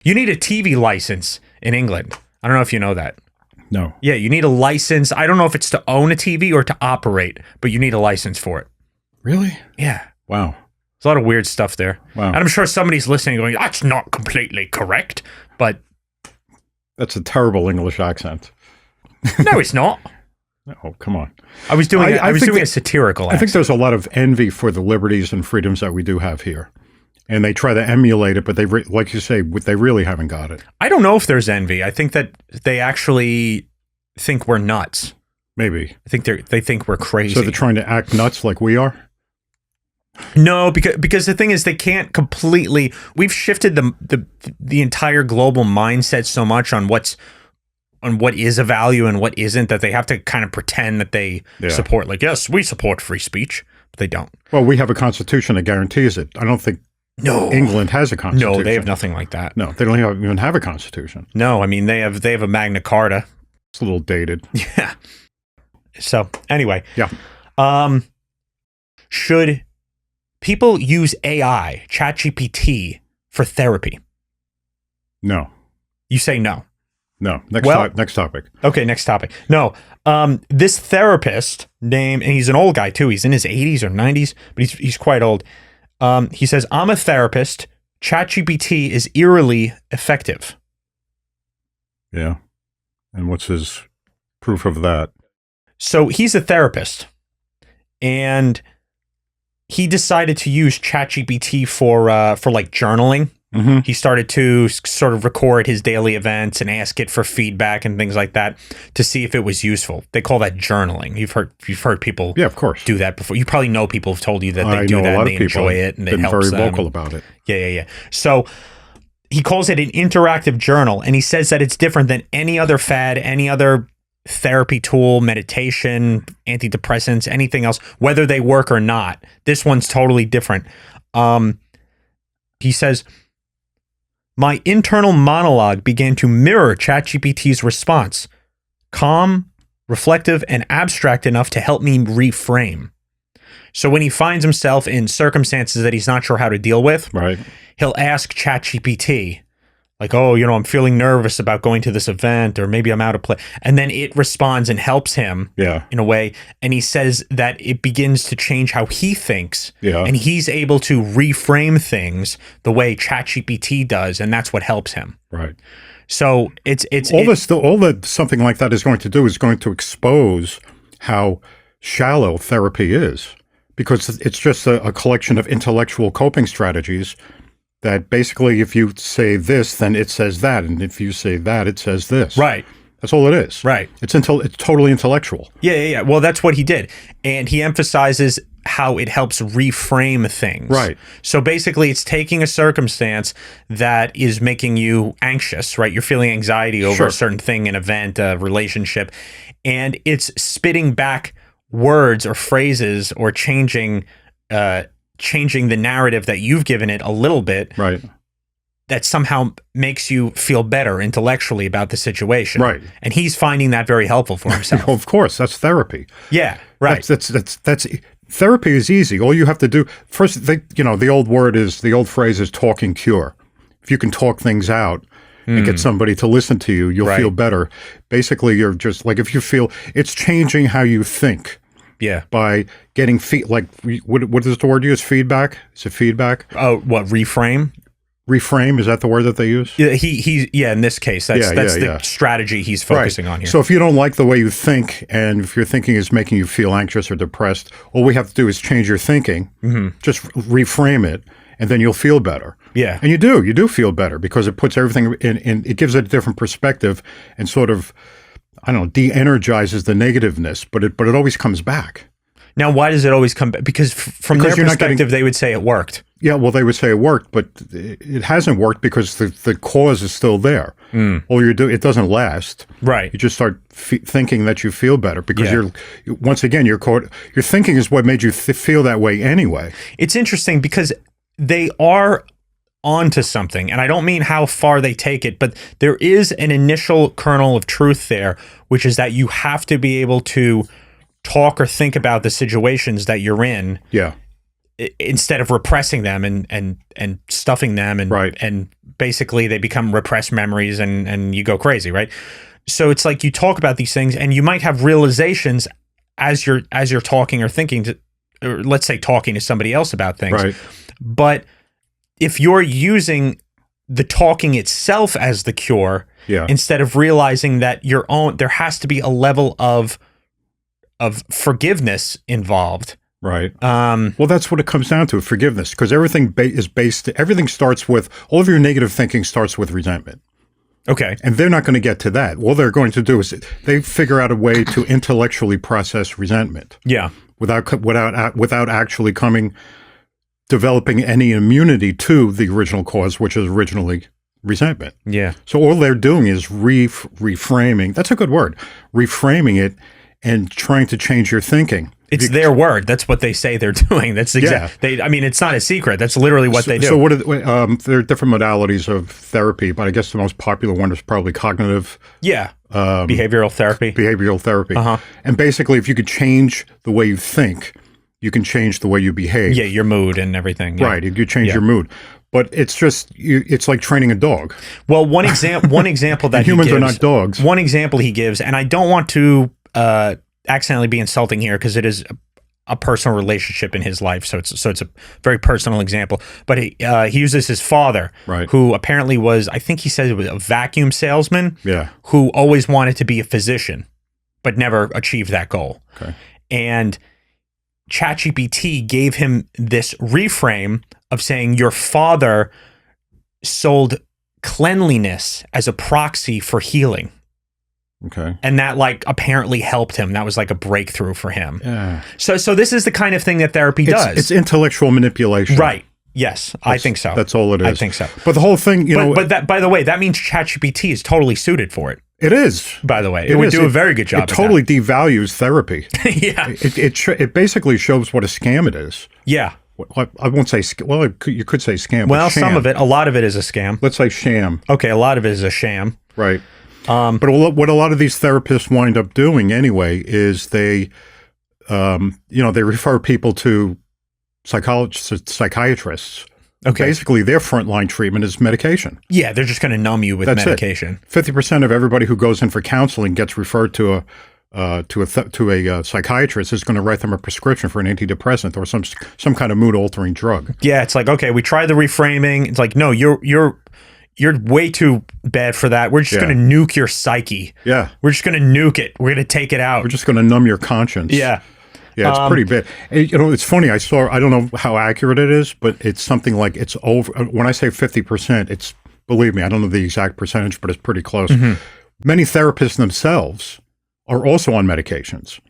You need a TV license in England. I don't know if you know that. No. Yeah, you need a license. I don't know if it's to own a TV or to operate, but you need a license for it. Really? Yeah. Wow. There's a lot of weird stuff there. Wow. And I'm sure somebody's listening going, that's not completely correct, but... That's a terrible English accent. No, it's not. Oh, come on. I was doing a satirical accent. I think there's a lot of envy for the liberties and freedoms that we do have here. And they try to emulate it, but like you say, they really haven't got it. I don't know if there's envy. I think that they actually think we're nuts. Maybe. I think they think we're crazy. So they're trying to act nuts like we are? No, because the thing is, they can't completely. We've shifted the entire global mindset so much on what is a value and what isn't, that they have to kind of pretend that they support. Like, yes, we support free speech, but they don't. Well, we have a constitution that guarantees it. I don't think England has a constitution. No, they have nothing like that. No, they don't even have a constitution. No, I mean they have a Magna Carta. It's a little dated. Yeah. So anyway, should people use AI, ChatGPT, for therapy? No. You say no. No. Next topic. Okay, next topic. No. This therapist and he's an old guy too. He's in his 80s or 90s, but he's quite old. He says, I'm a therapist. ChatGPT is eerily effective. Yeah. And what's his proof of that? So he's a therapist, and he decided to use ChatGPT for like journaling. Mm-hmm. He started to sort of record his daily events and ask it for feedback and things like that to see if it was useful. They call that journaling. You've heard people of course. do that before. You probably know people have told you that they do that and they enjoy it and it helps them. Very vocal about it. Yeah. So he calls it an interactive journal, and he says that it's different than any other fad, any other therapy tool, meditation, antidepressants, anything else, whether they work or not. This one's totally different. He says, my internal monologue began to mirror ChatGPT's response, calm, reflective, and abstract enough to help me reframe. So when he finds himself in circumstances that he's not sure how to deal with, he'll ask ChatGPT, like, oh, I'm feeling nervous about going to this event, or maybe I'm out of place. And then it responds and helps him in a way. And he says that it begins to change how he thinks. Yeah. And he's able to reframe things the way ChatGPT does. And that's what helps him. Right. So it's all that something like that is going to do is going to expose how shallow therapy is, because it's just a collection of intellectual coping strategies that basically, if you say this, then it says that. And if you say that, it says this. Right. That's all it is. Right. It's totally intellectual. Yeah. Well, that's what he did. And he emphasizes how it helps reframe things. Right. So basically, it's taking a circumstance that is making you anxious, right? You're feeling anxiety over a certain thing, an event, a relationship, and it's spitting back words or phrases or changing the narrative that you've given it a little bit, right? That somehow makes you feel better intellectually about the situation, right? And he's finding that very helpful for himself. Of course, that's therapy. Yeah, right. That's therapy is easy. All you have to do first, the old phrase is talking cure. If you can talk things out and get somebody to listen to you, you'll feel better. Basically, you're just like, if you feel it's changing how you think. Yeah. By getting what is the word used? Feedback? Is it feedback? Oh, what, reframe? Reframe, is that the word that they use? Yeah, in this case, that's the strategy he's focusing on here. So if you don't like the way you think, and if your thinking is making you feel anxious or depressed, all we have to do is change your thinking, just reframe it, and then you'll feel better. Yeah. And you do feel better, because it puts everything in it gives it a different perspective and sort of, I don't know, de-energizes the negativeness, but it always comes back. Now, why does it always come back? Because from their perspective, they would say it worked. Yeah, well, they would say it worked, but it hasn't worked because the cause is still there. All you do, it doesn't last. Right. You just start thinking that you feel better because once again, your thinking is what made you feel that way anyway. It's interesting because they are onto something, and I don't mean how far they take it, but there is an initial kernel of truth there, which is that you have to be able to talk or think about the situations that you're in instead of repressing them and stuffing them and basically they become repressed memories and you go crazy, right? So it's like you talk about these things and you might have realizations as you're talking or thinking to, or let's say talking to somebody else about things. Right. But if you're using the talking itself as the cure, instead of realizing that there has to be a level of forgiveness involved. Right. Well, that's what it comes down to, forgiveness, because everything everything starts with, all of your negative thinking starts with resentment. Okay. And they're not going to get to that. All they're going to do is they figure out a way to intellectually process resentment. Yeah. Without actually developing any immunity to the original cause, which is originally resentment. Yeah. So all they're doing is reframing. That's a good word. Reframing it and trying to change your thinking. It's their word. That's what they say they're doing. That's exactly. I mean, it's not a secret. That's literally what they do. So what? There are different modalities of therapy, but I guess the most popular one is probably cognitive. Yeah. Behavioral therapy. Behavioral therapy. And basically, if you could change the way you think, you can change the way you behave. Yeah, your mood and everything. Yeah. Right. You change your mood. But it's just, it's like training a dog. Well, one example that humans are not dogs. One example he gives, and I don't want to accidentally be insulting here because it is a personal relationship in his life, so it's a very personal example. But he uses his father, who apparently was, I think he said it was a vacuum salesman, who always wanted to be a physician, but never achieved that goal. Okay. And ChatGPT gave him this reframe of saying your father sold cleanliness as a proxy for healing. Okay. And that like apparently helped him. That was like a breakthrough for him. Yeah. So this is the kind of thing that therapy does. It's intellectual manipulation. Right. Yes, I think so. That's all it is. I think so. But the whole thing, but that, by the way, that means ChatGPT is totally suited for it. It is. By the way, it would do a very good job. It totally devalues therapy. Yeah. It basically shows what a scam it is. Yeah. I won't say, you could say scam. Well, but sham. some of it, a lot of it is a scam. Let's say sham. Okay, a lot of it is a sham. Right. But what a lot of these therapists wind up doing anyway is they refer people to psychiatrists. Okay. Basically, their frontline treatment is medication. Yeah, they're just going to numb you with medication. 50% of everybody who goes in for counseling gets referred to a psychiatrist is going to write them a prescription for an antidepressant or some kind of mood altering drug. Yeah, it's like, okay, we tried the reframing. It's like, no, you're way too bad for that. We're just going to nuke your psyche. Yeah. We're just going to nuke it. We're going to take it out. We're just going to numb your conscience. Yeah. Yeah, it's pretty bad. It's funny. I don't know how accurate it is, but it's something like it's over. When I say 50%, believe me, I don't know the exact percentage, but it's pretty close. Mm-hmm. Many therapists themselves are also on medications.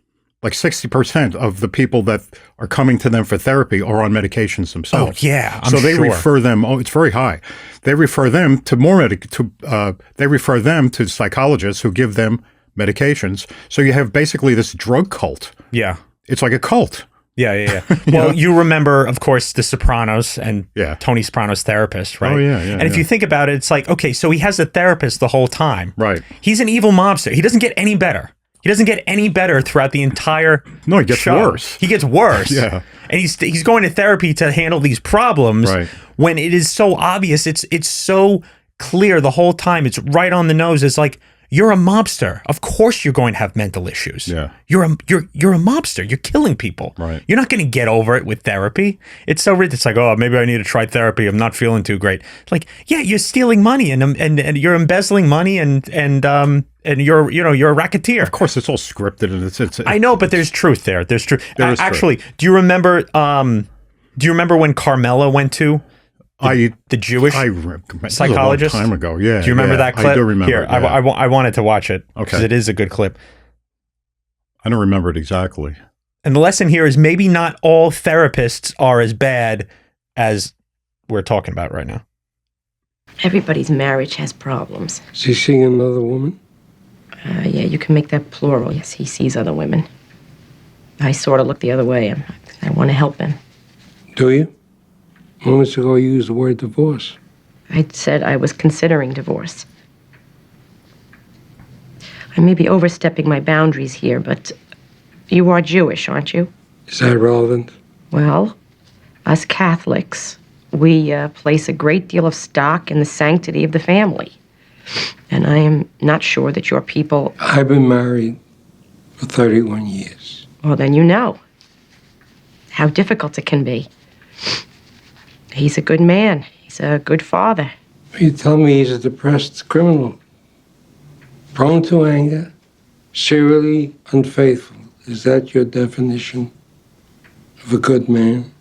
Like 60% of the people that are coming to them for therapy are on medications themselves. Oh yeah, so they refer them. Oh, it's very high. They refer them to they refer them to psychologists who give them medications. So you have basically this drug cult. Yeah, it's like a cult. Yeah. Well, you remember, of course, The Sopranos and Tony Soprano's therapist, right? Oh yeah. And if you think about it, it's like, okay, so he has a therapist the whole time. Right. He's an evil mobster. He doesn't get any better. He doesn't get any better throughout the entire No, he gets show. worse. He gets worse. Yeah. And he's going to therapy to handle these problems when it is so obvious. It's so clear the whole time. It's right on the nose. It's like, you're a mobster. Of course you're going to have mental issues. Yeah. You're a mobster. You're killing people. Right. You're not going to get over it with therapy. It's so ridiculous. It's like, oh, maybe I need to try therapy. I'm not feeling too great. It's like, yeah, you're stealing money and you're embezzling money and you're a racketeer. Of course, it's all scripted and it's I know, but there's truth there. There's truth. There is actually, truth. Do you remember when Carmela went to the Jewish psychologist? A long time ago, yeah. Do you remember that clip? I do remember. Here, I wanted to watch it because it is a good clip. I don't remember it exactly. And the lesson here is maybe not all therapists are as bad as we're talking about right now. Everybody's marriage has problems. Is he seeing another woman? Yeah, you can make that plural. Yes, he sees other women. I sort of look the other way. I want to help him. Do you? Moments ago, you used the word divorce. I said I was considering divorce. I may be overstepping my boundaries here, but you are Jewish, aren't you? Is that relevant? Well, Us Catholics, we place a great deal of stock in the sanctity of the family. And I am not sure that your people... I've been married for 31 years. Well, then you know how difficult it can be. He's a good man. He's a good father. You tell me he's a depressed criminal, prone to anger, serially unfaithful. Is that your definition of a good man?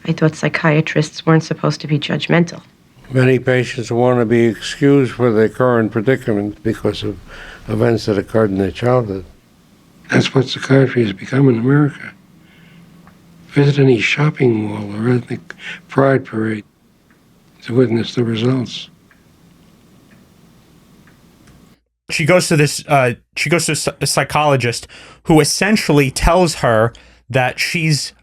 I thought psychiatrists weren't supposed to be judgmental. Many patients want to be excused for their current predicament because of events that occurred in their childhood. That's what psychiatry has become in America. Visit any shopping mall or ethnic pride parade to witness the results. She goes to a psychologist who essentially tells her that she's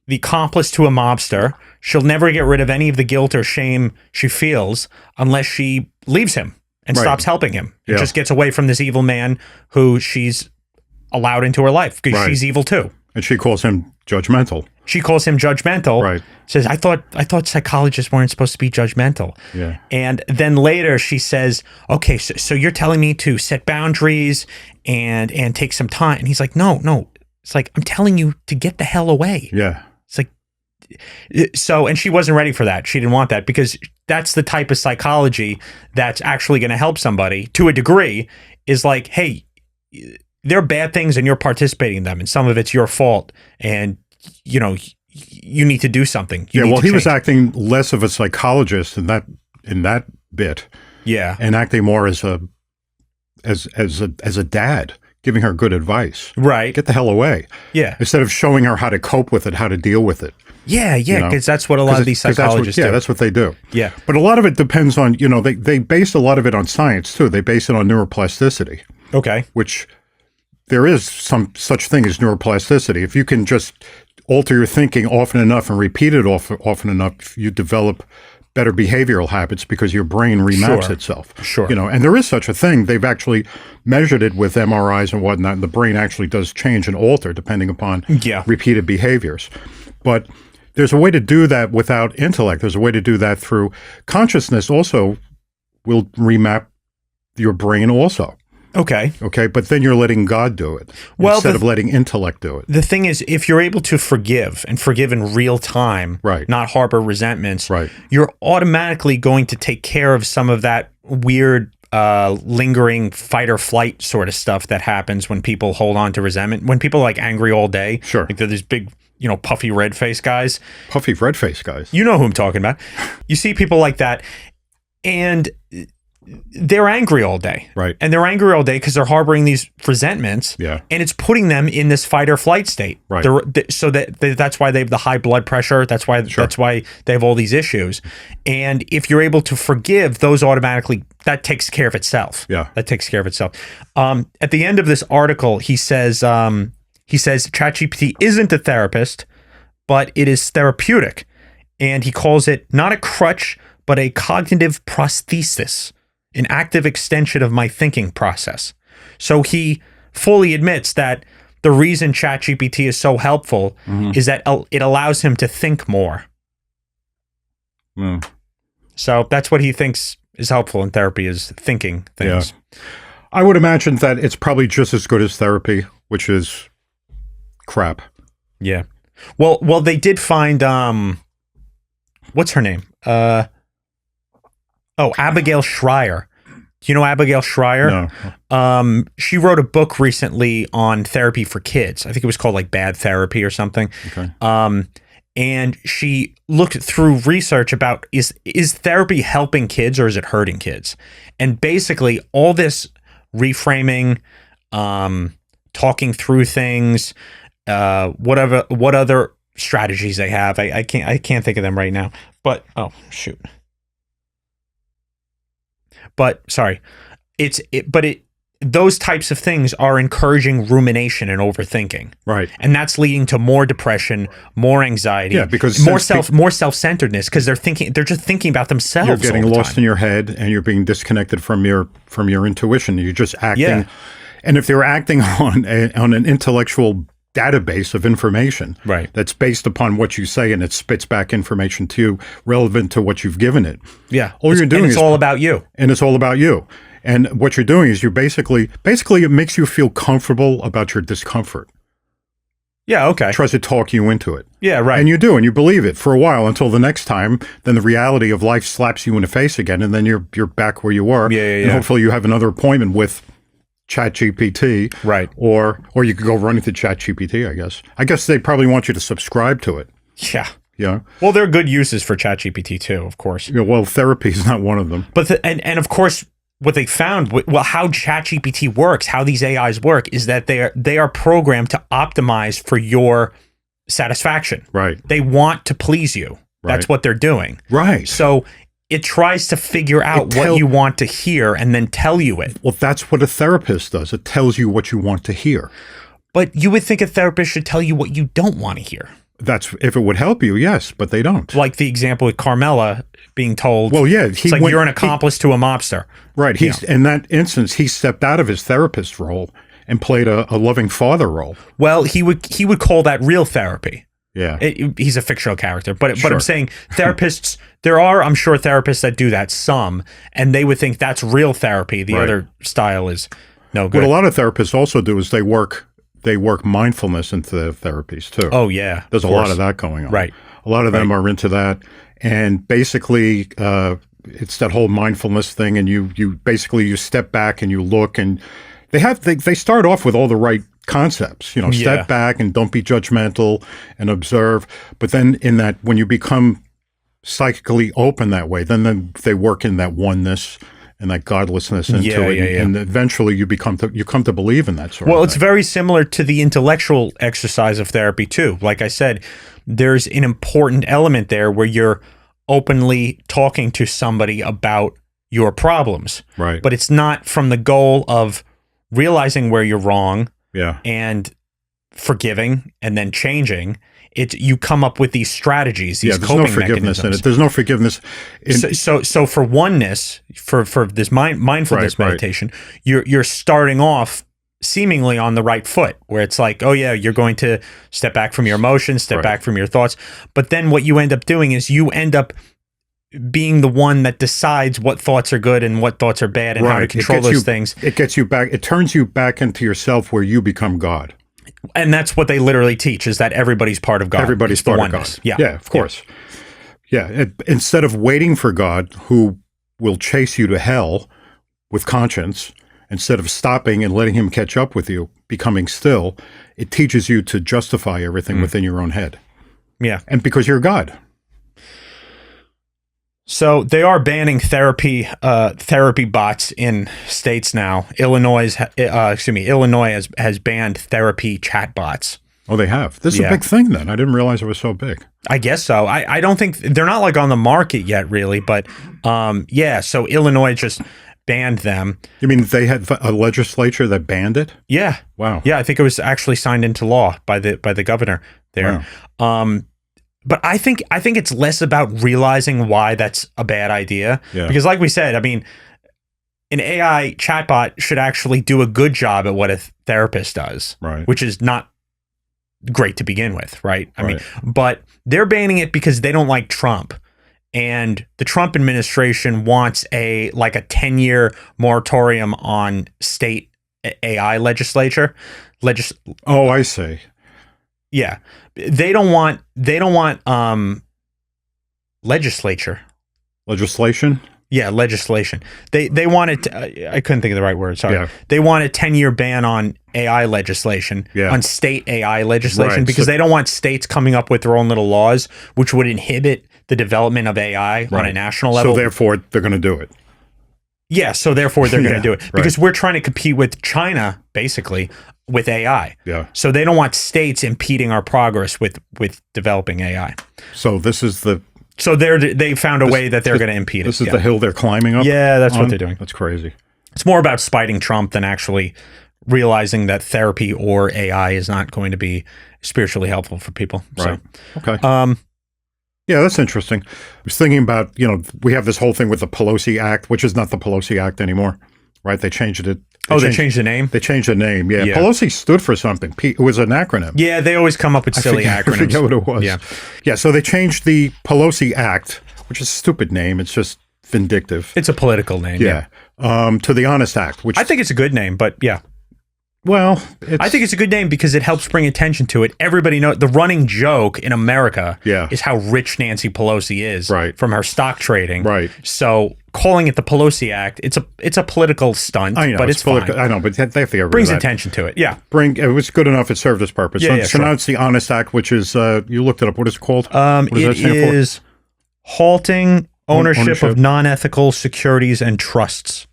the accomplice to a mobster. She'll never get rid of any of the guilt or shame she feels unless she leaves him and stops helping him. And just gets away from this evil man who she's allowed into her life because she's evil too. And she calls him judgmental. She calls him judgmental. Right. Says, I thought psychologists weren't supposed to be judgmental. Yeah. And then later she says, okay, so you're telling me to set boundaries and take some time. And he's like, no. It's like, I'm telling you to get the hell away. Yeah. It's like, so, and she wasn't ready for that. She didn't want that because that's the type of psychology that's actually going to help somebody to a degree, is like, hey, there are bad things and you're participating in them and some of it's your fault. And, you know, you need to do something. He was acting less of a psychologist in that bit. Yeah. And acting more as a dad, giving her good advice. Right. Get the hell away. Yeah. Instead of showing her how to cope with it, how to deal with it. Yeah, because that's what a lot of these psychologists do. That's what they do. Yeah. But a lot of it depends on, they base a lot of it on science too. They base it on neuroplasticity. Okay. Which there is some such thing as neuroplasticity. If you can just alter your thinking often enough and repeat it often enough, you develop better behavioral habits because your brain remaps itself. Sure. And there is such a thing. They've actually measured it with MRIs and whatnot, and the brain actually does change and alter depending upon repeated behaviors. But there's a way to do that without intellect. There's a way to do that through consciousness also will remap your brain also. Okay. But then you're letting God do it instead of letting intellect do it. The thing is, if you're able to forgive in real time, not harbor resentments, you're automatically going to take care of some of that weird lingering fight or flight sort of stuff that happens when people hold on to resentment. When people are like angry all day, like they're these big, puffy red face guys. Puffy red face guys. You know who I'm talking about. You see people like that, and they're angry all day. Right. And they're angry all day because they're harboring these resentments. Yeah. And it's putting them in this fight or flight state. Right. So that's why they have the high blood pressure. That's why they have all these issues. And if you're able to forgive, those automatically, that takes care of itself. Yeah. That takes care of itself. At the end of this article, he says ChatGPT isn't a therapist, but it is therapeutic. And he calls it not a crutch, but a cognitive prosthesis, an active extension of my thinking process. So he fully admits that the reason ChatGPT is so helpful is that it allows him to think more. So that's what he thinks is helpful in therapy, is thinking things. Yeah. I would imagine that it's probably just as good as therapy, which is crap. Yeah. Well, they did find what's her name? Abigail Schreier. Do you know Abigail Schreier? No. She wrote a book recently on therapy for kids. I think it was called like Bad Therapy or something. Okay. And she looked through research about is therapy helping kids or is it hurting kids? And basically all this reframing, talking through things, what other strategies they have. I can't think of them right now. But sorry, those types of things are encouraging rumination and overthinking. Right. And that's leading to more depression, more anxiety, because more self-centeredness, because they're just thinking about themselves. You're getting lost in your head and you're being disconnected from your intuition. You're just acting. Yeah. And if they're acting on an intellectual database of information Right. that's based upon what you say, and it spits back information to you relevant to what you've given it. Yeah. All you're doing and it's is all about you. and it's all about you. And what you're doing is you're basically it makes you feel comfortable about your discomfort. Yeah. Okay. Tries to talk you into it. Yeah. Right. And you do, and you believe it for a while until the next time. Then the reality of life slaps you in the face again, and then you're back where you were. Yeah, And hopefully you have another appointment with ChatGPT. Right. Or you could go run into ChatGPT, I guess. I guess they probably want you to subscribe to it. Yeah. Yeah. Well, there are good uses for ChatGPT too, of course. Well, therapy is not one of them. But and of course, what they found, well, how ChatGPT works, how these AIs work, is that they are programmed to optimize for your satisfaction. Right. They want to please you. That's Right. what they're doing. Right. So it tries to figure out what you want to hear and then tell you it. Well, that's what a therapist does. It tells you what you want to hear. But you would think a therapist should tell you what you don't want to hear. That's if it would help you, yes, but they don't. Like the example with Carmela being told, Well, yeah, it's like you're an accomplice to a mobster. Right. In that instance, he stepped out of his therapist role and played a loving father role. Well, he would call that real therapy. Yeah. He's a fictional character, but Sure. I'm saying therapists. There are, I'm sure, therapists that do that some, and they would think that's real therapy. The Right. other style is no good. What a lot of therapists also do is they work mindfulness into their therapies too. Oh yeah, There's a lot of that going on. Right. A lot of them are into that, and basically, it's that whole mindfulness thing. And you basically you step back and you look, and they start off with all the right concepts. Yeah. Step back and don't be judgmental and observe. But then when you become psychically open that way, then they work in that oneness and that godlessness into it, and eventually you come to believe in that sort of thing. Well, it's very similar to the intellectual exercise of therapy too. Like I said, there's an important element there where you're openly talking to somebody about your problems. Right. But it's not from the goal of realizing where you're wrong Yeah. and forgiving and then changing. You come up with these strategies, these there's coping no forgiveness mechanisms. in it. There's no forgiveness. So for oneness, for this mindfulness Right. meditation, you're starting off seemingly on the right foot, where it's like, oh yeah, you're going to step back from your emotions, step Right. back from your thoughts. But then what you end up doing is you end up being the one that decides what thoughts are good and what thoughts are bad and how to control those things. It gets you back. It turns you back into yourself, where you become God. And that's what they literally teach, is that everybody's part of God. Everybody's It's the part of God. oneness. Yeah. Yeah, of course. Yeah. Instead of waiting for God, who will chase you to hell with conscience, instead of stopping and letting him catch up with you, becoming still, it teaches you to justify everything within your own head. Yeah. And because you're God. So they are banning therapy bots in states now. Illinois has banned therapy chatbots. Oh, they have. This is Yeah. a big thing then. I didn't realize it was so big. I guess so. I don't think they're not like on the market yet, really. But yeah. So Illinois just banned them. You mean they had a legislature that banned it? Yeah. Wow. Yeah. I think it was actually signed into law by the governor there. Wow. But I think it's less about realizing why that's a bad idea. Yeah. Because like we said, I mean, an AI chatbot should actually do a good job at what a therapist does, Right. which is not great to begin with, right? I mean, Right. but they're banning it because they don't like Trump. And the Trump administration wants a 10-year moratorium on state AI legislature. Oh, I see. Yeah. They don't want legislature. Legislation? Yeah, legislation. They wanted I couldn't think of the right word, sorry. Yeah. They want a 10-year ban on AI legislation, Yeah. on state AI legislation, Right, because so- they don't want states coming up with their own little laws which would inhibit the development of AI on a Right. national level. So therefore, they're going to do it. Yeah, so therefore they're going Yeah, to do it right. because we're trying to compete with China basically with AI. Yeah. So they don't want states impeding our progress with developing AI. So this is the So they found a way that they're going to impede it. this is Yeah. the hill they're climbing up. Yeah, that's what on? they're doing. That's crazy. It's more about spiting Trump than actually realizing that therapy or AI is not going to be spiritually helpful for people. Right. So, Okay. Yeah, that's interesting. I was thinking about, we have this whole thing with the Pelosi Act, which is not the Pelosi Act anymore, right? They changed it. They changed the name? They changed the name, yeah. Yeah. Pelosi stood for something. It was an acronym. Yeah, they always come up with silly acronyms. I forget what it was. Yeah. Yeah, so they changed the Pelosi Act, which is a stupid name. It's just vindictive. It's a political name. Yeah. To the Honest Act, which I think it's a good name, but yeah. well, I think it's a good name because it helps bring attention to it. Everybody knows the running joke in America is how rich Nancy Pelosi is from her stock trading. Right. So calling it the Pelosi Act, it's a political stunt, I know, but it's political. fine. I know, but they have to get rid of Brings that. attention to it. Yeah. It was good enough. It served its purpose. Yeah, So now it's the Honest Act, which is you looked it up. What is it called? What does that stand for? It is halting ownership of non-ethical securities and trusts.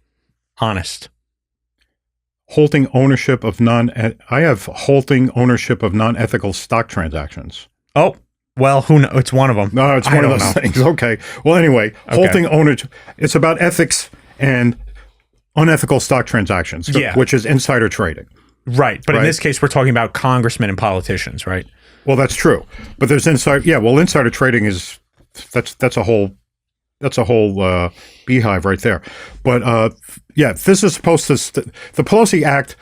Honest. Halting ownership of halting ownership of non-ethical stock transactions. Oh, well, who knows? It's one of them. No, it's one of those things. Okay. Well, anyway, halting ownership. It's about ethics and unethical stock transactions, which is insider trading. Right. But in this case, we're talking about congressmen and politicians, right? Well, that's true. But there's insider trading is that's a whole beehive right there. But this is supposed to the Pelosi Act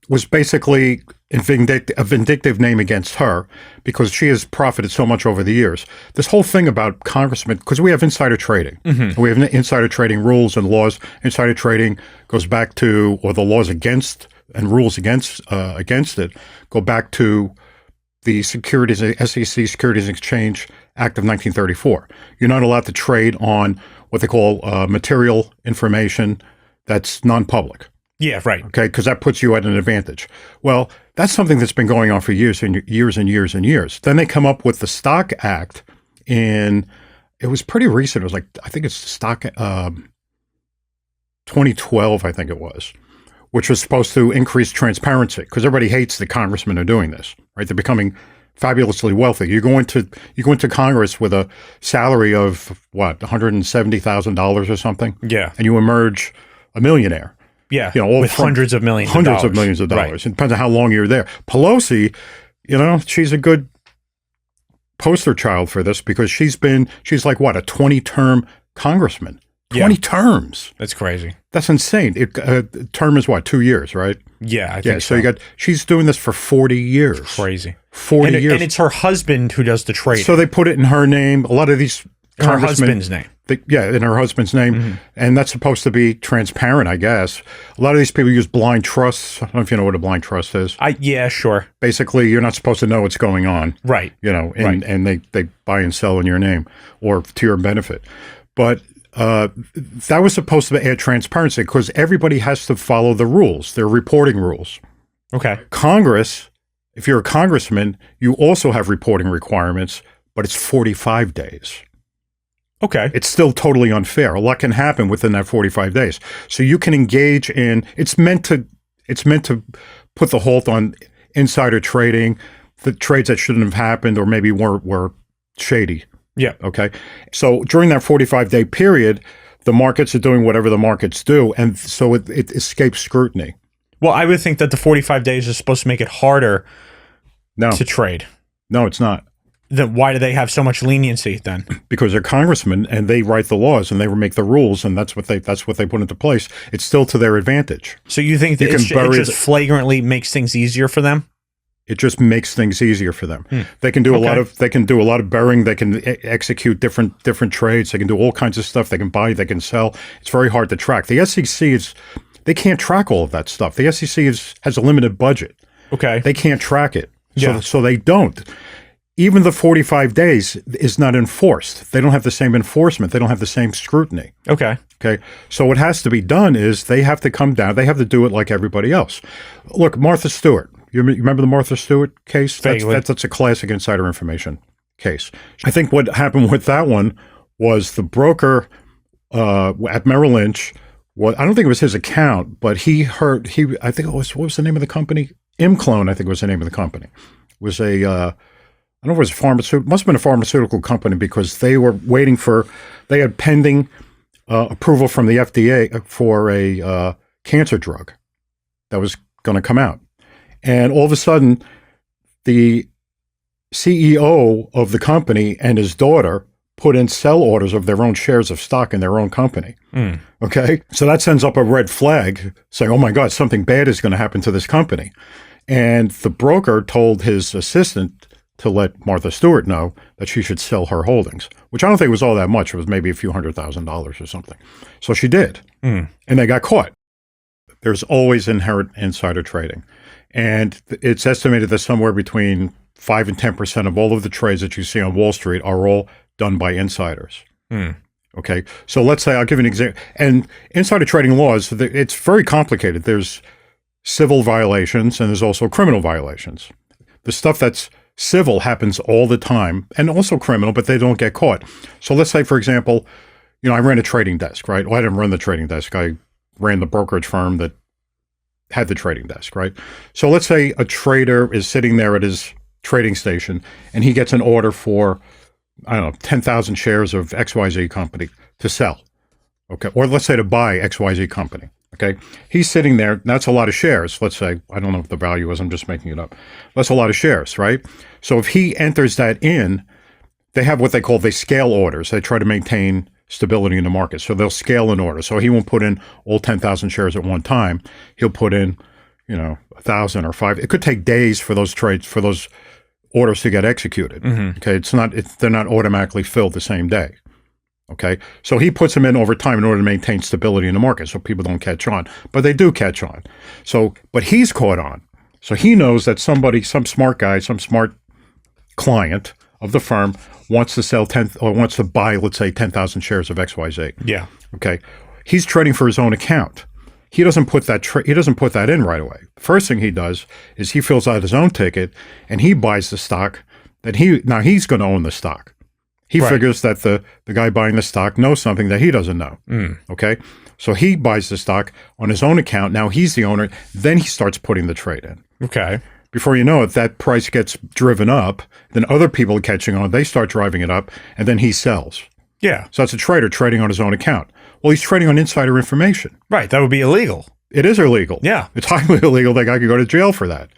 was basically a vindictive name against her because she has profited so much over the years. This whole thing about congressmen, because we have insider trading. We have insider trading rules and laws. Insider trading goes back to, or the laws against and rules against it go back to the SEC Securities and Exchange Act of 1934. You're not allowed to trade on what they call material information that's non-public. Yeah, right. Okay, because that puts you at an advantage. Well, that's something that's been going on for years and years and years and years. Then they come up with the Stock Act it was pretty recent. It was like, I think it's Stock 2012, I think it was, which was supposed to increase transparency because everybody hates the congressmen are doing this, right? They're becoming fabulously wealthy. You go into Congress with a salary of what, $170,000 or something? Yeah. And you emerge a millionaire. Yeah, with hundreds of millions of dollars. Right. It depends on how long you're there. Pelosi, she's a good poster child for this because she's like what, a 20-term congressman. 20 terms. That's crazy. That's insane. Term is what, 2 years, right? Yeah, I think so. She's doing this for 40 years. Crazy. 40 years. And it's her husband who does the trading. So they put it in her name. A lot of these her husband's name. In her husband's name. And that's supposed to be transparent, I guess. A lot of these people use blind trusts. I don't know if you know what a blind trust is. Yeah, sure. Basically, you're not supposed to know what's going on. Right. And they buy and sell in your name or to your benefit. But that was supposed to add transparency because everybody has to follow the rules. They're reporting rules. Okay. Congress, if you're a congressman, you also have reporting requirements, but it's 45 days. Okay. It's still totally unfair. A lot can happen within that 45 days. So you can engage in, it's meant to put the halt on insider trading, the trades that shouldn't have happened or maybe were shady. Yeah. Okay. So during that 45-day period, the markets are doing whatever the markets do. And so it escapes scrutiny. Well, I would think that the 45 days is supposed to make it harder to trade. No, it's not. Then why do they have so much leniency then? Because they're congressmen and they write the laws and they make the rules and that's what they put into place. It's still to their advantage. So you think that it just flagrantly makes things easier for them? It just makes things easier for them. They can do a lot of burying. They can execute different trades. They can do all kinds of stuff. They can buy. They can sell. It's very hard to track. The SEC they can't track all of that stuff. The SEC has a limited budget. Okay, they can't track it. Yeah. So they don't. Even the 45 days is not enforced. They don't have the same enforcement. They don't have the same scrutiny. Okay. So what has to be done is they have to come down. They have to do it like everybody else. Look, Martha Stewart. You remember the Martha Stewart case? That's a classic insider information case. I think what happened with that one was the broker at Merrill Lynch. I don't think it was his account, but I think it was, what was the name of the company? Imclone, I think was the name of the company. It was I don't know if it was a pharmaceutical, must have been a pharmaceutical company because they were they had pending approval from the FDA for a cancer drug that was going to come out. And all of a sudden, the CEO of the company and his daughter put in sell orders of their own shares of stock in their own company. Okay? So that sends up a red flag saying, oh my God, something bad is going to happen to this company. And the broker told his assistant to let Martha Stewart know that she should sell her holdings, which I don't think was all that much. It was maybe a few $100,000 or something. So she did. And they got caught. There's always inherent insider trading. And it's estimated that somewhere between 5 and 10% of all of the trades that you see on Wall Street are all done by insiders. Okay. So let's say, I'll give you an example. And insider trading laws, it's very complicated. There's civil violations and there's also criminal violations. The stuff that's civil happens all the time and also criminal, but they don't get caught. So let's say, for example, I ran a trading desk, right? Well, I didn't run the trading desk. I ran the brokerage firm that had the trading desk, right? So let's say a trader is sitting there at his trading station and he gets an order for, I don't know, 10,000 shares of XYZ company to sell. Okay. Or let's say to buy XYZ company. Okay. He's sitting there. That's a lot of shares. Let's say, I don't know what the value is. I'm just making it up. That's a lot of shares, right? So if he enters that in, they have what they scale orders. They try to maintain stability in the market. So they'll scale an order. So he won't put in all 10,000 shares at one time. He'll put in, 1,000 or 5. It could take days for those trades, for those orders to get executed. Okay. They're not automatically filled the same day. Okay. So he puts them in over time in order to maintain stability in the market so people don't catch on, but they do catch on. So, but he's caught on. So he knows that some smart guy, some smart client of the firm wants to sell wants to buy, let's say, 10,000 shares of XYZ. Yeah. Okay. He's trading for his own account. He doesn't put that in right away. First thing he does is he fills out his own ticket and he buys the stock that now he's going to own the stock. He figures that the guy buying the stock knows something that he doesn't know. Okay. So he buys the stock on his own account. Now he's the owner. Then he starts putting the trade in. Okay. Before you know it, that price gets driven up. Then other people are catching on. They start driving it up, and then he sells. Yeah. So that's a trader trading on his own account. Well, he's trading on insider information. Right. That would be illegal. It is illegal. Yeah. It's highly illegal. That guy could go to jail for that.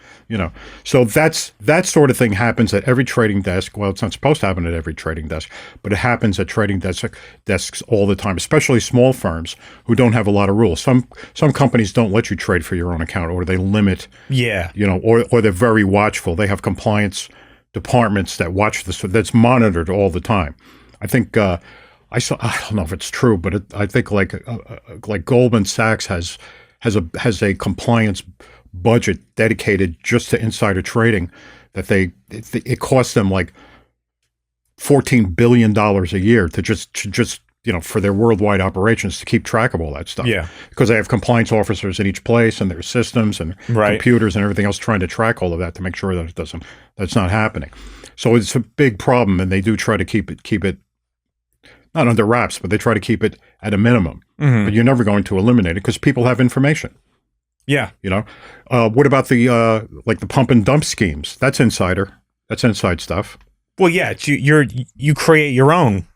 So that sort of thing happens at every trading desk. Well, it's not supposed to happen at every trading desk, but it happens at trading desks all the time, especially small firms who don't have a lot of rules. Some companies don't let you trade for your own account, or they limit. Yeah. Or they're very watchful. They have compliance departments that watch this. That's monitored all the time. I think I don't know if it's true, but I think like Goldman Sachs has a compliance budget dedicated just to insider trading that it costs them like $14 billion a year to just for their worldwide operations to keep track of all that stuff. Yeah. Because they have compliance officers in each place and their systems and computers and everything else trying to track all of that to make sure that that's not happening. So it's a big problem, and they do try to keep it not under wraps, but they try to keep it at a minimum. But you're never going to eliminate it because people have information. Yeah. What about the pump and dump schemes? That's insider. That's inside stuff. Well, yeah, you create your own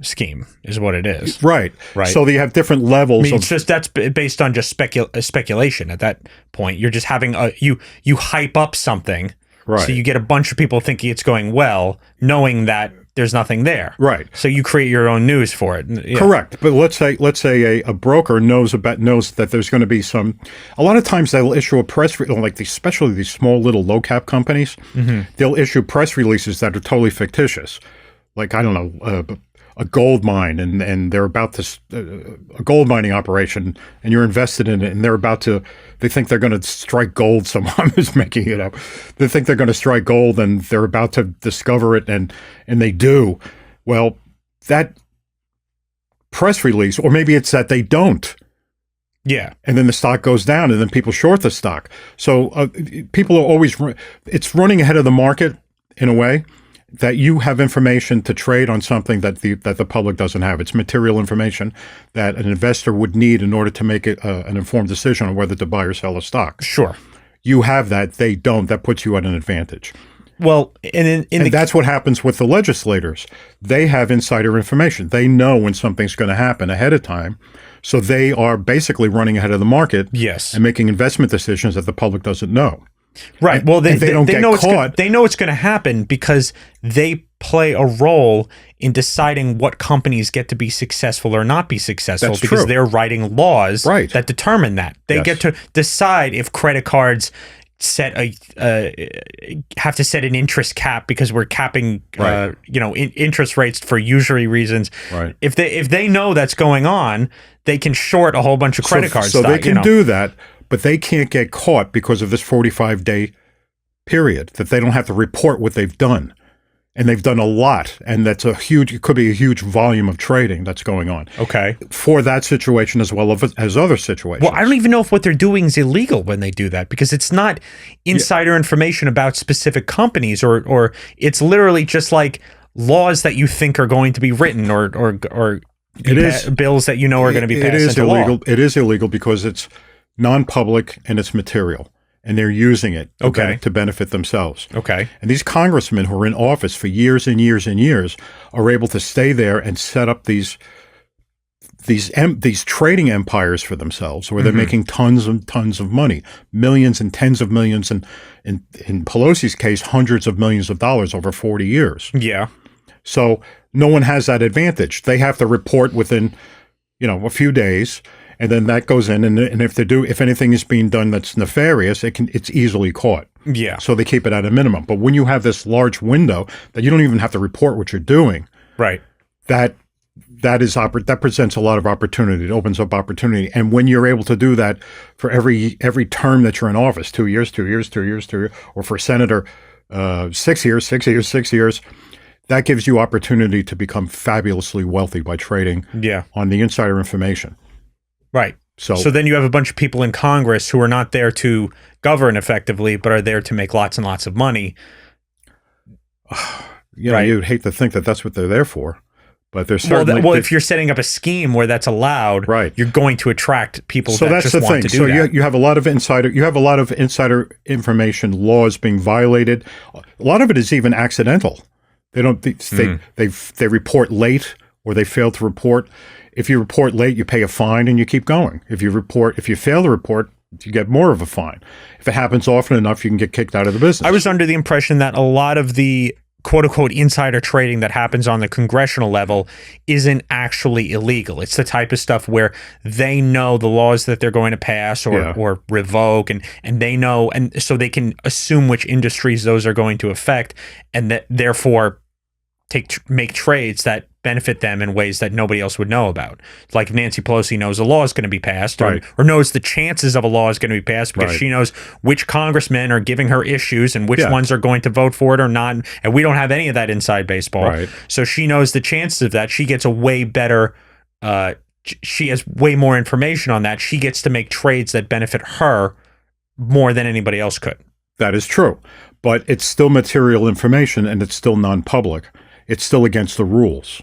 scheme is what it is. Right. So they have different levels. That's based on just speculation at that point. You're just having you hype up something. Right. So you get a bunch of people thinking it's going well, knowing that there's nothing there. Right. So you create your own news for it. Yeah. Correct. But let's say a broker knows that there's going to be a lot of times they'll issue a press release, especially these small little low cap companies, they'll issue press releases that are totally fictitious. Like, I don't know, a gold mine and they're about to a gold mining operation and you're invested in it and they think they're going to strike gold. Someone is making it up. They think they're going to strike gold and they're about to discover it and they do. Well, that press release, or maybe it's that they don't. Yeah. And then the stock goes down and then people short the stock. So people are always, it's running ahead of the market in a way. That you have information to trade on something that the public doesn't have. It's material information that an investor would need in order to make an informed decision on whether to buy or sell a stock. Sure. You have that. They don't. That puts you at an advantage. Well, and that's what happens with the legislators. They have insider information. They know when something's going to happen ahead of time. So they are basically running ahead of the market. Yes. And making investment decisions that the public doesn't know. Right. Well, they don't get caught. They know it's going to happen because they play a role in deciding what companies get to be successful or not be successful. That's because true. they're writing laws Right. that determine that. They Yes. get to decide if credit cards have to set an interest cap because we're capping Right. interest rates for usury reasons. Right. If they know that's going on, they can short a whole bunch of credit cards. So they can do that, but they can't get caught because of this 45-day period that they don't have to report what they've done. And they've done a lot, and it could be a huge volume of trading that's going on. Okay. For that situation as well as other situations. Well, I don't even know if what they're doing is illegal when they do that, because it's not insider information about specific companies, or it's literally just like laws that you think are going to be written or bills that are going to be passed. It is into illegal. Law. It is illegal because it's non-public and it's material, and they're using it to benefit themselves. Okay. And these congressmen who are in office for years and years and years are able to stay there and set up these trading empires for themselves, where they're making tons and tons of money, millions and tens of millions, and in Pelosi's case, hundreds of millions of dollars over 40 years. Yeah. So no one has that advantage. They have to report within, a few days. And then that goes in, and if anything is being done that's nefarious, it's easily caught. Yeah. So they keep it at a minimum. But when you have this large window that you don't even have to report what you're doing, Right. that presents a lot of opportunity. It opens up opportunity. And when you're able to do that for every term that you're in office, 2 years, 2 years, 2 years, 2 years, or for senator, 6 years, 6 years, 6 years, that gives you opportunity to become fabulously wealthy by trading on the insider information. Right. So then you have a bunch of people in Congress who are not there to govern effectively, but are there to make lots and lots of money. You'd hate to think that that's what they're there for, but they're certainly. Well, if you're setting up a scheme where that's allowed, you're going to attract people that just want to do that. You have a lot of insider information laws being violated. A lot of it is even accidental. They don't. They report late, or they fail to report. If you report late, you pay a fine and you keep going. If you fail to report, you get more of a fine. If it happens often enough, you can get kicked out of the business. I was under the impression that a lot of the quote-unquote insider trading that happens on the congressional level isn't actually illegal. It's the type of stuff where they know the laws that they're going to pass or revoke, and they know, and so they can assume which industries those are going to affect, and that therefore make trades that benefit them in ways that nobody else would know about. Like if Nancy Pelosi knows a law is going to be passed, or knows the chances of a law is going to be passed because she knows which congressmen are giving her issues and which ones are going to vote for it or not. And we don't have any of that inside baseball. Right. So she knows the chances of that. She gets a way better, she has way more information on that. She gets to make trades that benefit her more than anybody else could. That is true. But it's still material information, and it's still non-public. It's still against the rules.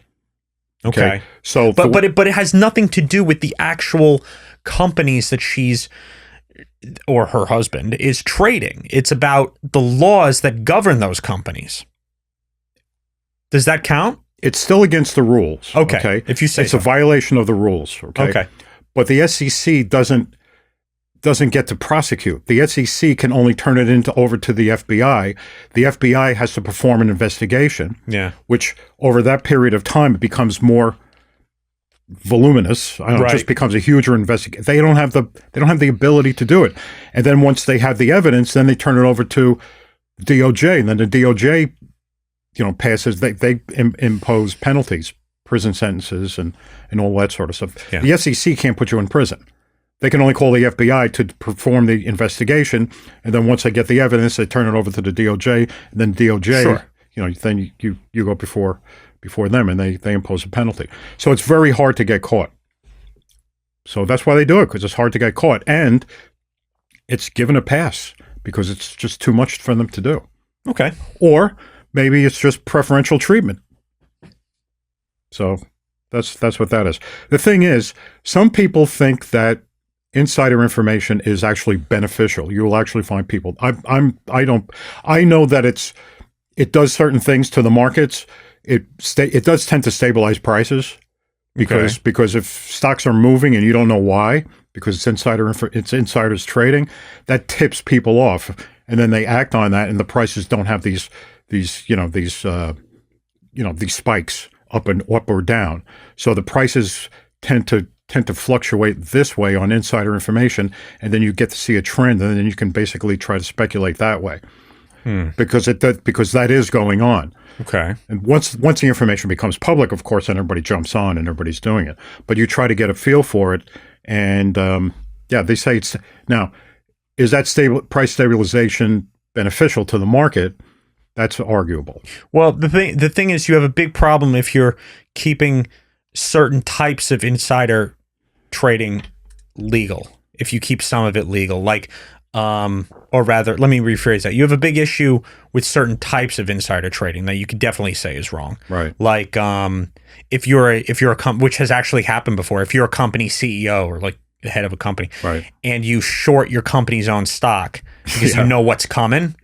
Okay. So, but it has nothing to do with the actual companies that she's or her husband is trading. It's about the laws that govern those companies. Does that count? It's still against the rules. Okay. If you say it's a violation of the rules. Okay. But the SEC doesn't get to prosecute. The SEC can only turn it over to the FBI. The FBI has to perform an investigation. Yeah. Which over that period of time, it becomes more voluminous. It just becomes a huger investigation. They don't have the ability to do it. And then once they have the evidence, then they turn it over to DOJ, and then the DOJ, passes. They impose penalties, prison sentences, and all that sort of stuff. Yeah. The SEC can't put you in prison. They can only call the FBI to perform the investigation, and then once they get the evidence, they turn it over to the DOJ, and then DOJ, then you go before them, and they impose a penalty. So it's very hard to get caught. So that's why they do it, because it's hard to get caught, and it's given a pass because it's just too much for them to do. Okay. Or maybe it's just preferential treatment. So that's what that is. The thing is, some people think that insider information is actually beneficial. You will actually find people. I know that it does certain things to the markets. It does tend to stabilize prices because if stocks are moving and you don't know why, because it's insiders trading, that tips people off, and then they act on that, and the prices don't have these these spikes up or down. So the prices tend to fluctuate this way on insider information, and then you get to see a trend, and then you can basically try to speculate that way. Because that is going on. Okay. And once the information becomes public, of course, then everybody jumps on and everybody's doing it. But you try to get a feel for it, and they say it's now. Is that price stabilization beneficial to the market? That's arguable. Well, the thing is, you have a big problem if you're keeping certain types of insider trading legal. If you keep some of it legal, like. Or rather, let me rephrase that. You have a big issue with certain types of insider trading that you could definitely say is wrong. Right. Like, if you're a which has actually happened before, if you're a company CEO or like the head of a company, right, and you short your company's own stock because you know what's coming,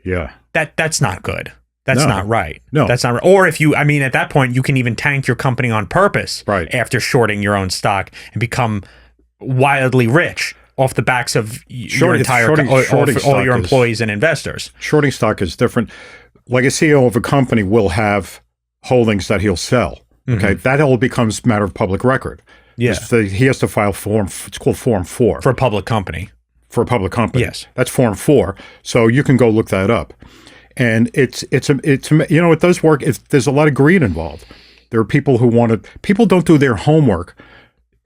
that's not good. That's not right. No, that's not right. Or if you, at that point, you can even tank your company on purpose, right, after shorting your own stock and become wildly rich off the backs of your entire all your employees and investors. Shorting stock is different. Like a CEO of a company will have holdings that he'll sell. Okay, that all becomes matter of public record. Yeah, he has to file form. It's called Form 4 for a public company. For a public company, yes, that's Form 4. So you can go look that up, and it does work. There's a lot of greed involved. There are people who people don't do their homework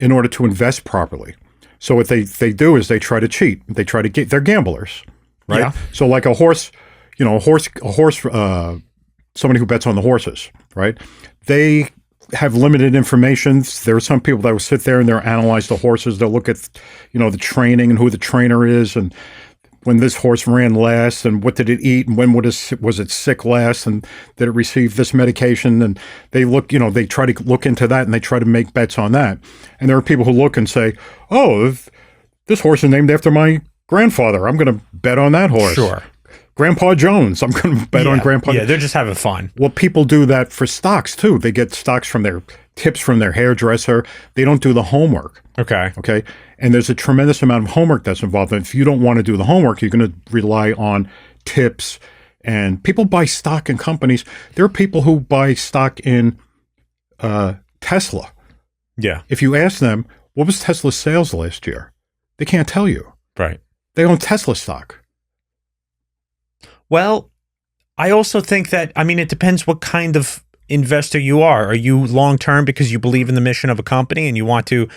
in order to invest properly. So what they do is they try to cheat. They try to they're gamblers, right? Yeah. So like a horse, somebody who bets on the horses, right? They have limited information. There are some people that will sit there and they'll analyze the horses. They'll look at, the training and who the trainer is, and when this horse ran last, and what did it eat, and when was it sick last, and did it receive this medication? And they look, they try to look into that, and they try to make bets on that. And there are people who look and say, "Oh, this horse is named after my grandfather. I'm going to bet on that horse." Sure. Grandpa Jones. I'm going to bet on Grandpa. Yeah, they're just having fun. Well, people do that for stocks too. They get stocks from their tips from their hairdresser. They don't do the homework. Okay. And there's a tremendous amount of homework that's involved. And if you don't want to do the homework, you're going to rely on tips. And people buy stock in companies. There are people who buy stock in Tesla. Yeah. If you ask them, what was Tesla's sales last year? They can't tell you. Right. They own Tesla stock. Well, I also think that, it depends what kind of investor you are. Are you long-term because you believe in the mission of a company and you want to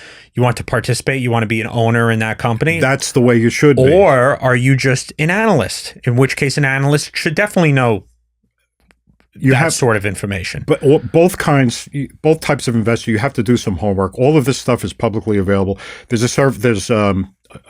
participate, you want to be an owner in that company? That's the way you should be. Or are you just an analyst? In which case an analyst should definitely know that sort of information. But both types of investor, you have to do some homework. All of this stuff is publicly available. There's a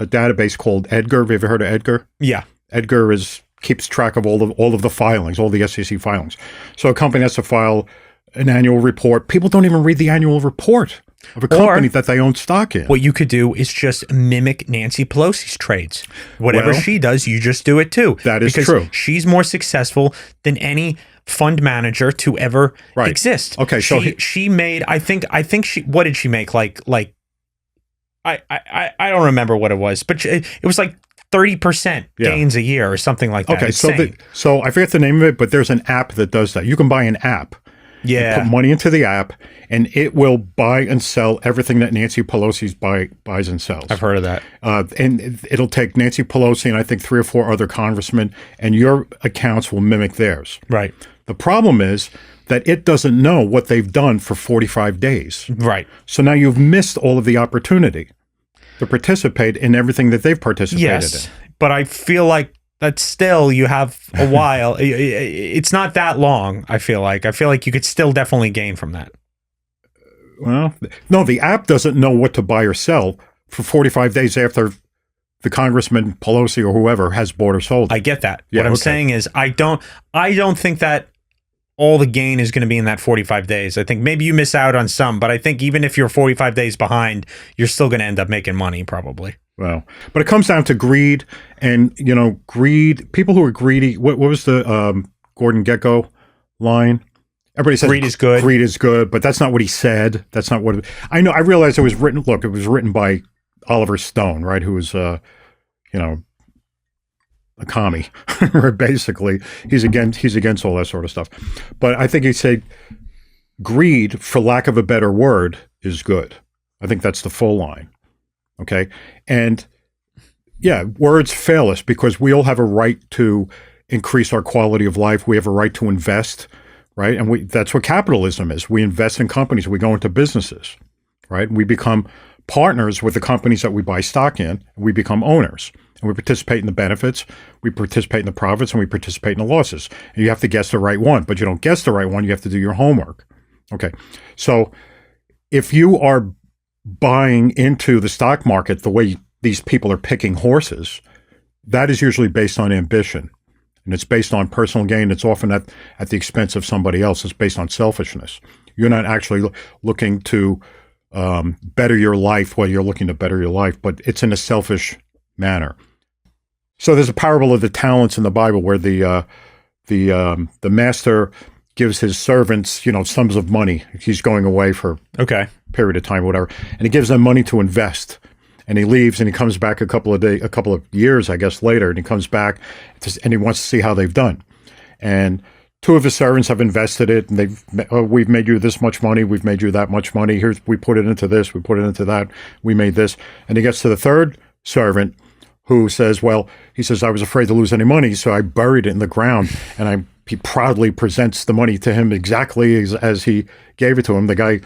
database called Edgar. Have you ever heard of Edgar? Yeah. Edgar keeps track of all of the filings, all the SEC filings. So a company has to file an annual report. People don't even read the annual report of a company that they own stock in. What you could do is just mimic Nancy Pelosi's trades. Whatever she does, you just do it too. That is true. She's more successful than any fund manager to ever exist. Okay, so she made. I think she. What did she make? Like I don't remember what it was, but it was like 30% gains a year or something like that. Okay, so I forget the name of it, but there's an app that does that. You can buy an app. Yeah. You put money into the app, and it will buy and sell everything that Nancy Pelosi buys and sells. I've heard of that. And it'll take Nancy Pelosi and I think 3 or 4 other congressmen, and your accounts will mimic theirs. Right. The problem is that it doesn't know what they've done for 45 days. Right. So now you've missed all of the opportunity to participate in everything that they've participated in. But I feel like that still you have a while. It's not that long, I feel like. I feel like you could still definitely gain from that. Well, no, the app doesn't know what to buy or sell for 45 days after the Congressman Pelosi or whoever has bought or sold. I get that. What I'm saying is I don't think that all the gain is going to be in that 45 days. I think maybe you miss out on some, but I think even if you're 45 days behind, you're still going to end up making money probably. Well, but it comes down to greed, and greed. People who are greedy. What was the Gordon Gekko line? Everybody says greed is good. Greed is good, but that's not what he said. That's not what I know. I realized it was written. Look, it was written by Oliver Stone, right? Who was a commie, basically. He's against all that sort of stuff. But I think he said greed, for lack of a better word, is good. I think that's the full line. Okay. And yeah, words fail us because we all have a right to increase our quality of life. We have a right to invest, right? And that's what capitalism is. We invest in companies. We go into businesses, right? We become partners with the companies that we buy stock in. And we become owners. And we participate in the benefits, we participate in the profits, and we participate in the losses. And you have to guess the right one, but you don't guess the right one. You have to do your homework. Okay. So if you are buying into the stock market the way these people are picking horses, that is usually based on ambition. And it's based on personal gain. It's often at the expense of somebody else. It's based on selfishness. You're not actually looking to better your life. Well, you're looking to better your life, but it's in a selfish manner. So there's a parable of the talents in the Bible where the master gives his servants, sums of money. He's going away for a period of time, whatever, and he gives them money to invest. And he leaves, and he comes back a couple of years, I guess, later, and he comes back, and he wants to see how they've done. And two of his servants have invested it, and we've made you this much money, we've made you that much money. We put it into this, we put it into that, we made this. And he gets to the third servant, who says, I was afraid to lose any money, so I buried it in the ground. And he proudly presents the money to him exactly as he gave it to him. The guy,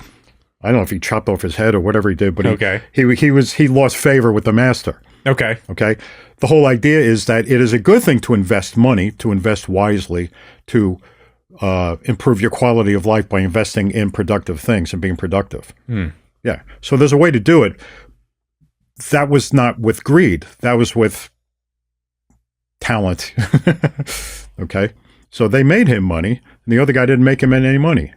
I don't know if he chopped off his head or whatever he did, but he lost favor with the master. Okay. The whole idea is that it is a good thing to invest money, to invest wisely, to improve your quality of life by investing in productive things and being productive. Yeah. So there's a way to do it. That was not with greed. That was with talent. Okay. So they made him money, and the other guy didn't make him any money.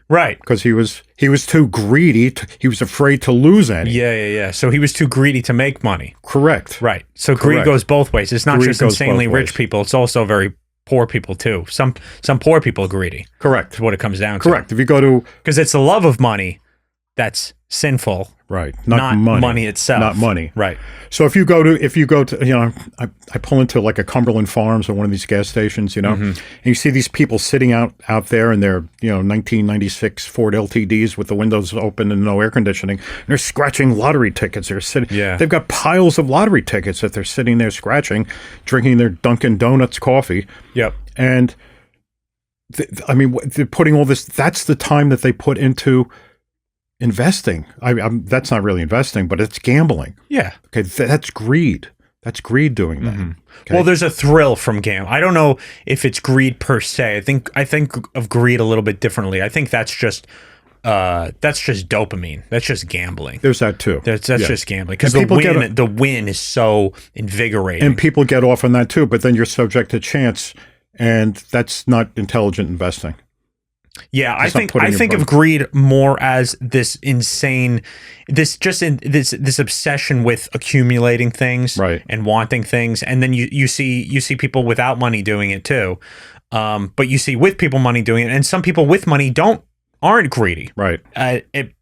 Right. Because he was too greedy. He was afraid to lose any. Yeah. So he was too greedy to make money. Correct. Right. So greed goes both ways. It's not just insanely rich people. It's also very poor people too. Some poor people are greedy. Correct. Is what it comes down to. Correct. If you go to... Because it's the love of money that's sinful. Right. Not money itself. Not money. Right. So if you go to, I pull into like a Cumberland Farms or one of these gas stations, and you see these people sitting out there in their, 1996 Ford LTDs with the windows open and no air conditioning. And they're scratching lottery tickets. They're sitting. Yeah. They've got piles of lottery tickets that they're sitting there scratching, drinking their Dunkin' Donuts coffee. Yep. And they're putting all this. That's the time that they put into investing. That's not really investing, but it's gambling. Yeah. Okay. That's greed. That's greed doing that. Okay? Well, there's a thrill from gambling. I don't know if it's greed per se. I think of greed a little bit differently. I think that's just dopamine. That's just gambling. There's that too. That's just gambling because the win is so invigorating. And people get off on that too. But then you're subject to chance, and that's not intelligent investing. Yeah, I think of greed more as this insane, this obsession with accumulating things, right, and wanting things, and then you see people without money doing it too, but you see with people money doing it, and some people with money aren't greedy, right?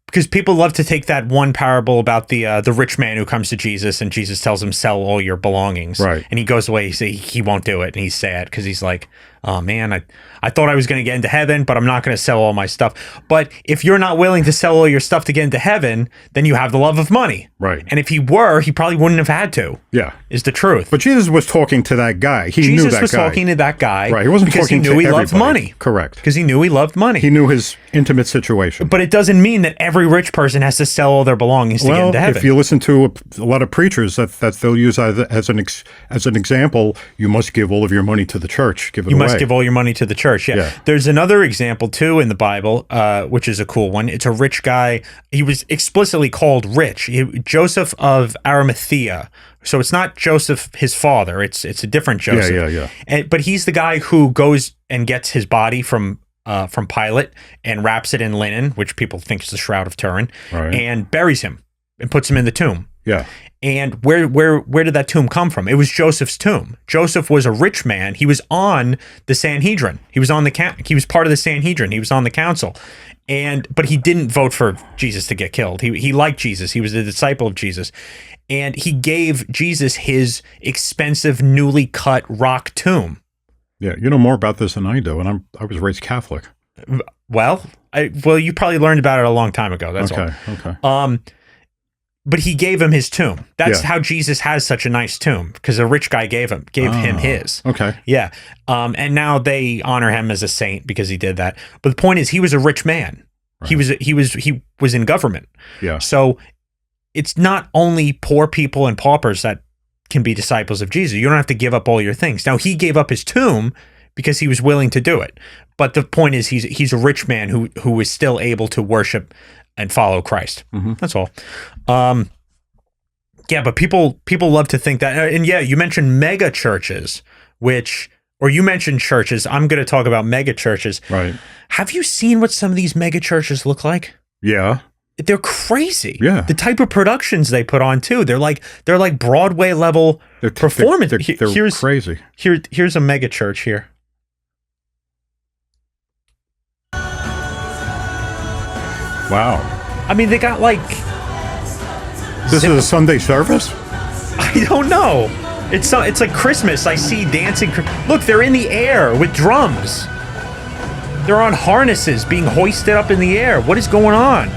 Because people love to take that one parable about the rich man who comes to Jesus and Jesus tells him, sell all your belongings, right? And he goes away. He won't do it, and he's sad because he's like, oh man, I thought I was going to get into heaven, but I'm not going to sell all my stuff. But if you're not willing to sell all your stuff to get into heaven, then you have the love of money. Right. And if he probably wouldn't have had to. Yeah. Is the truth. But Jesus was talking to that guy. Jesus was talking to that guy. Right. He wasn't because talking he knew he loved money. Correct. Because he knew he loved money. He knew his intimate situation. But it doesn't mean that every rich person has to sell all their belongings to get into heaven. If you listen to a lot of preachers that they'll use as an example, you must give all of your money to the church. You must give all your money to the church. Yeah. There's another example too in the Bible, which is a cool one. It's a rich guy. He was explicitly called rich. Joseph of Arimathea. So it's not Joseph, his father. It's a different Joseph. Yeah. But he's the guy who goes and gets his body from Pilate and wraps it in linen, which people think is the Shroud of Turin, right, and buries him and puts him in the tomb. Yeah. And where did that tomb come from? It was Joseph's tomb. Joseph was a rich man. He was on the Sanhedrin. He was he was part of the Sanhedrin. He was on the council. But he didn't vote for Jesus to get killed. He liked Jesus. He was a disciple of Jesus. And he gave Jesus his expensive, newly cut rock tomb. Yeah, you know more about this than I do, and I was raised Catholic. Well, you probably learned about it a long time ago. That's all. Okay. But he gave him his tomb. That's how Jesus has such a nice tomb, because a rich guy gave him his. Okay. Yeah. And now they honor him as a saint because he did that. But the point is, he was a rich man. Right. He was in government. Yeah. So it's not only poor people and paupers that can be disciples of Jesus. You don't have to give up all your things. Now, he gave up his tomb because he was willing to do it. But the point is, he's a rich man who is still able to worship and follow Christ. Mm-hmm. That's all. Yeah, but people love to think that. And yeah, you mentioned mega churches, or you mentioned churches. I'm going to talk about mega churches. Right. Have you seen what some of these mega churches look like? Yeah. They're crazy. Yeah. The type of productions they put on too. They're like Broadway level performance. They're crazy. Here's a mega church here. Wow. I mean, they got like... This is a Sunday service? I don't know. It's like Christmas. I see dancing. Look, they're in the air with drums. They're on harnesses being hoisted up in the air. What is going on?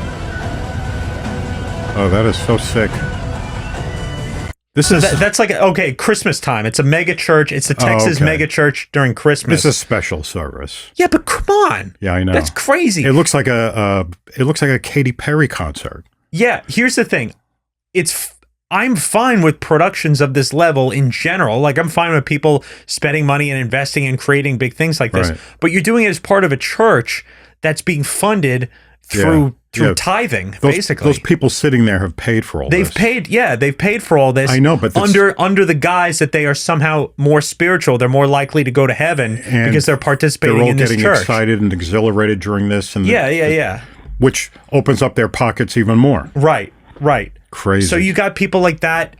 Oh, that is so sick. That's like, okay, Christmas time. It's a mega church. It's the Texas mega church during Christmas. It's a special service. Yeah, but come on. Yeah, I know. That's crazy. It looks like a Katy Perry concert. Yeah, here's the thing. I'm fine with productions of this level in general. Like, I'm fine with people spending money and investing and creating big things like this. Right. But you're doing it as part of a church that's being funded through tithing, basically. Those people sitting there have paid for all this. They've paid for all this. I know, but under the guise that they are somehow more spiritual, they're more likely to go to heaven because they're participating in this church. They're all getting excited and exhilarated during this. And yeah. Which opens up their pockets even more. Right. Crazy. So you got people like that.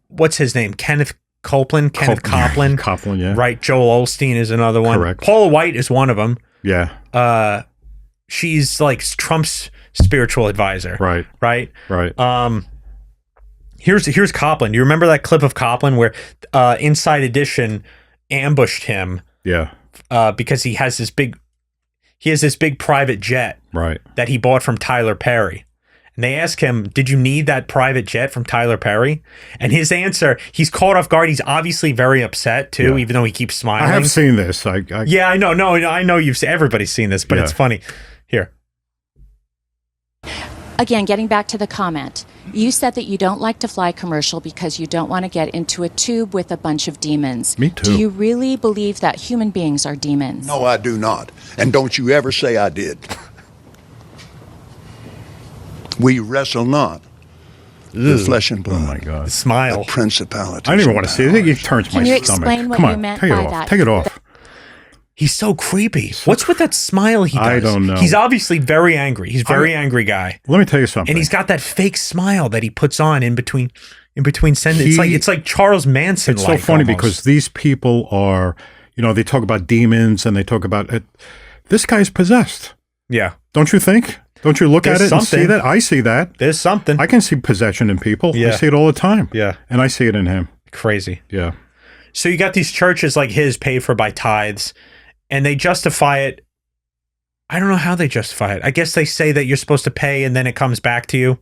What's his name? Kenneth Copeland. Copeland, yeah. Right. Joel Osteen is another one. Correct. Paula White is one of them. Yeah. She's like Trump's spiritual advisor. Right. Here's Copeland. You remember that clip of Copeland where Inside Edition ambushed him? Yeah. Because he has this big private jet. Right. That he bought from Tyler Perry. And they ask him, did you need that private jet from Tyler Perry? And his answer, he's caught off guard. He's obviously very upset too, even though he keeps smiling. I have seen this. Yeah, I know. No, I know everybody's seen this, but it's funny. Here. Again, getting back to the comment, you said that you don't like to fly commercial because you don't want to get into a tube with a bunch of demons. Me too. Do you really believe that human beings are demons? No, I do not. And don't you ever say I did. We wrestle not with flesh and blood. Oh my God! Smile. The principalities. I don't even want to see it. It turns my Can you stomach. explain what Come you on, meant take it by off. that? Take it off. He's so creepy. What's with that smile he does? I don't know. He's obviously very angry. He's a very angry guy. Let me tell you something. And he's got that fake smile that he puts on in between sentences. It's like Charles Manson. It's so funny because these people are, they talk about demons and they talk about it. This guy's possessed. Yeah. Don't you think? Don't you look at it and see that? I see that. There's something. I can see possession in people. Yeah. I see it all the time. Yeah. And I see it in him. Crazy. Yeah. So you got these churches like his paid for by tithes, and they justify it. I don't know how they justify it. I guess they say that you're supposed to pay and then it comes back to you,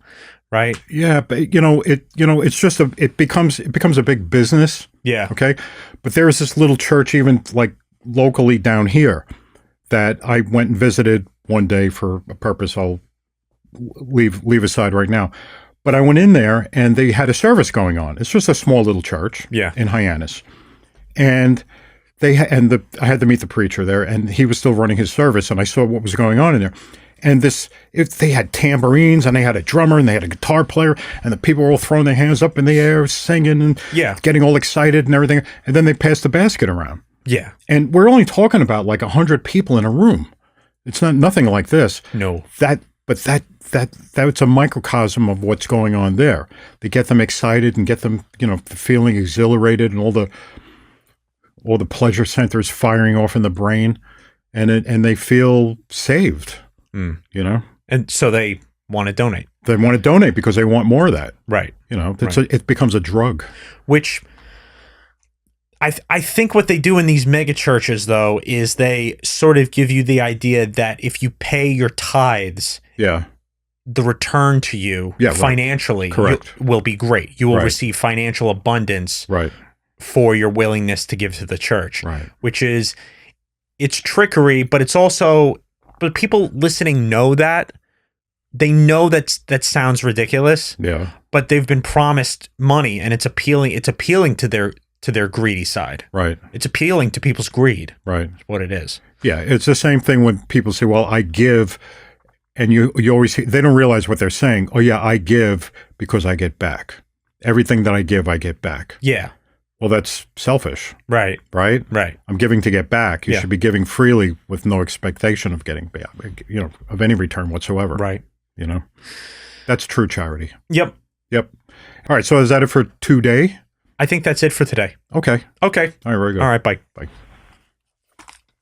right? Yeah, but it's just it becomes a big business. Yeah. Okay. But there is this little church even like locally down here that I went and visited one day for a purpose I'll leave aside right now. But I went in there and they had a service going on. It's just a small little church in Hyannis. And I had to meet the preacher there, and he was still running his service, and I saw what was going on in there. And they had tambourines, and they had a drummer, and they had a guitar player, and the people were all throwing their hands up in the air, singing, and getting all excited and everything. And then they passed the basket around. Yeah. And we're only talking about like 100 people in a room. It's nothing like this. No. That's a microcosm of what's going on there. They get them excited and get them, feeling exhilarated, and all the pleasure centers firing off in the brain, and they feel saved. And so they want to donate. They want to donate because they want more of that. Right. It becomes a drug. Which I think what they do in these mega churches, though, is they sort of give you the idea that if you pay your tithes, Yeah. the return to you financially will be great. You will receive financial abundance for your willingness to give to the church, which is, it's trickery, but it's also, but people listening know that. They know that sounds ridiculous, but they've been promised money, and it's appealing to their greedy side. Right. It's appealing to people's greed. Right. That's what it is. Yeah. It's the same thing when people say, well, I give, and you always, they don't realize what they're saying. Oh yeah, I give because I get back. Everything that I give, I get back. Yeah. Well, that's selfish. Right. Right? Right. I'm giving to get back. You should be giving freely with no expectation of getting back, of any return whatsoever. Right. That's true charity. Yep. Yep. All right. So is that it for today? I think that's it for today. Okay. Okay. All right. Very good. All right. Bye. Bye.